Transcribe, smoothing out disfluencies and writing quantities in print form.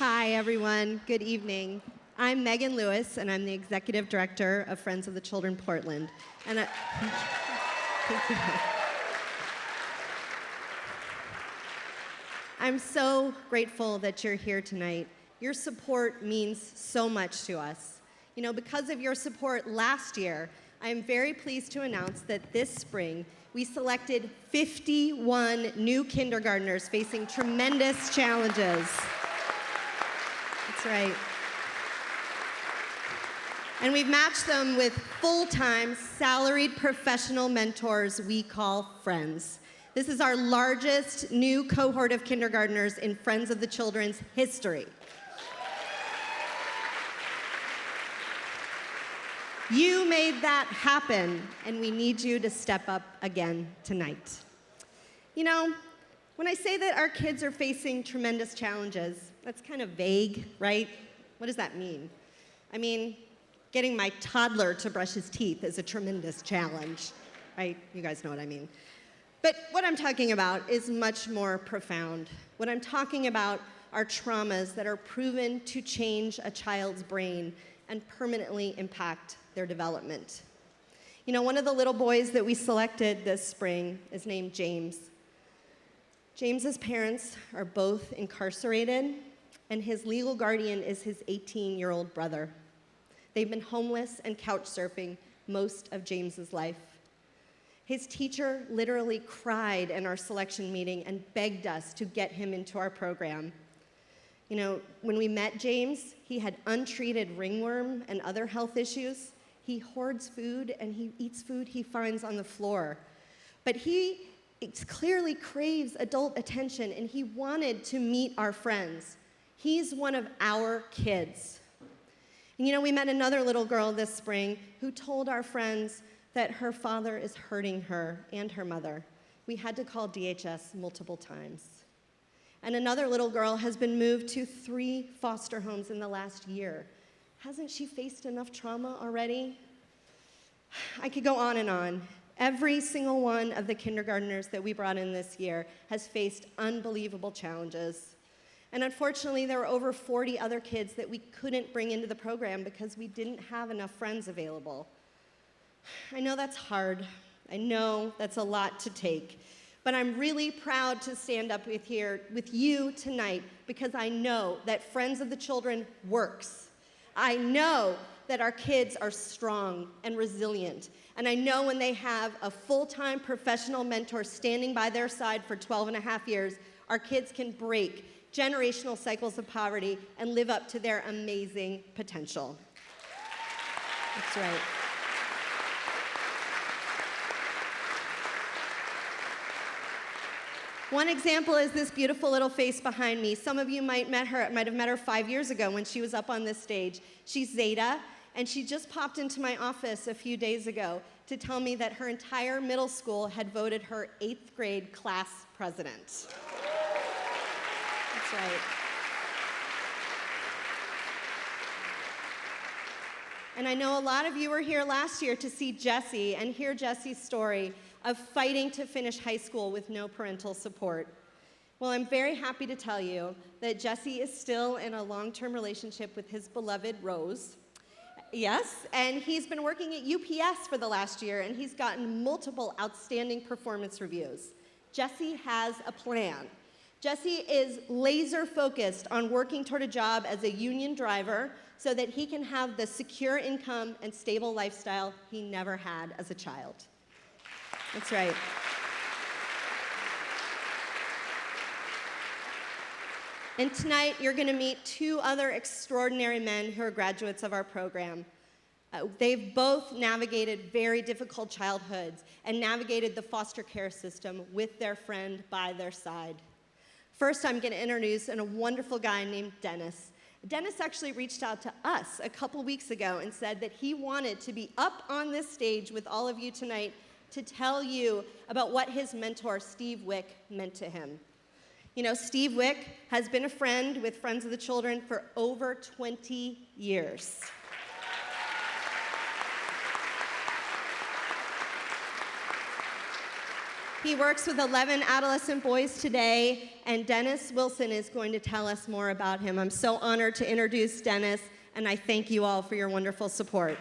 Hi, everyone. Good evening. I'm Megan Lewis, and I'm the Executive Director of Friends of the Children Portland. And thank you. I'm so grateful that you're here tonight. Your support means so much to us. You know, because of your support last year, I am very pleased to announce that this spring, we selected 51 new kindergartners facing tremendous challenges. That's right. And we've matched them with full-time, salaried professional mentors we call Friends. This is our largest new cohort of kindergartners in Friends of the Children's history. You made that happen, and we need you to step up again tonight. You know, when I say that our kids are facing tremendous challenges, that's kind of vague, right? What does that mean? I mean, getting my toddler to brush his teeth is a tremendous challenge, right? You guys know what I mean. But what I'm talking about is much more profound. What I'm talking about are traumas that are proven to change a child's brain and permanently impact their development. You know, one of the little boys that we selected this spring is named James. James's parents are both incarcerated, and his legal guardian is his 18-year-old brother. They've been homeless and couch surfing most of James's life. His teacher literally cried in our selection meeting and begged us to get him into our program. You know, when we met James, he had untreated ringworm and other health issues. He hoards food and he eats food he finds on the floor. But he clearly craves adult attention, and he wanted to meet our friends. He's one of our kids. And you know, we met another little girl this spring who told our friends that her father is hurting her and her mother. We had to call DHS multiple times. And another little girl has been moved to 3 foster homes in the last year. Hasn't she faced enough trauma already? I could go on and on. Every single one of the kindergartners that we brought in this year has faced unbelievable challenges. And unfortunately, there were over 40 other kids that we couldn't bring into the program because we didn't have enough friends available. I know that's hard. I know that's a lot to take. But I'm really proud to stand up here with you tonight because I know that Friends of the Children works. I know that our kids are strong and resilient. And I know when they have a full-time professional mentor standing by their side for 12 and a half years, our kids can break generational cycles of poverty and live up to their amazing potential. That's right. One example is this beautiful little face behind me. Some of you might have met her 5 years ago when she was up on this stage. She's Zeta, and she just popped into my office a few days ago to tell me that her entire middle school had voted her 8th grade class president. That's right. And I know a lot of you were here last year to see Jessie and hear Jessie's story of fighting to finish high school with no parental support. Well, I'm very happy to tell you that Jesse is still in a long-term relationship with his beloved Rose. Yes, and he's been working at UPS for the last year, and he's gotten multiple outstanding performance reviews. Jesse has a plan. Jesse is laser-focused on working toward a job as a union driver so that he can have the secure income and stable lifestyle he never had as a child. That's right. And tonight, you're going to meet 2 other extraordinary men who are graduates of our program. They've both navigated very difficult childhoods and navigated the foster care system with their friend by their side. First, I'm going to introduce a wonderful guy named Dennis. Dennis actually reached out to us a couple weeks ago and said that he wanted to be up on this stage with all of you tonight to tell you about what his mentor, Steve Wick, meant to him. You know, Steve Wick has been a friend with Friends of the Children for over 20 years. He works with 11 adolescent boys today, and Dennis Wilson is going to tell us more about him. I'm so honored to introduce Dennis, and I thank you all for your wonderful support.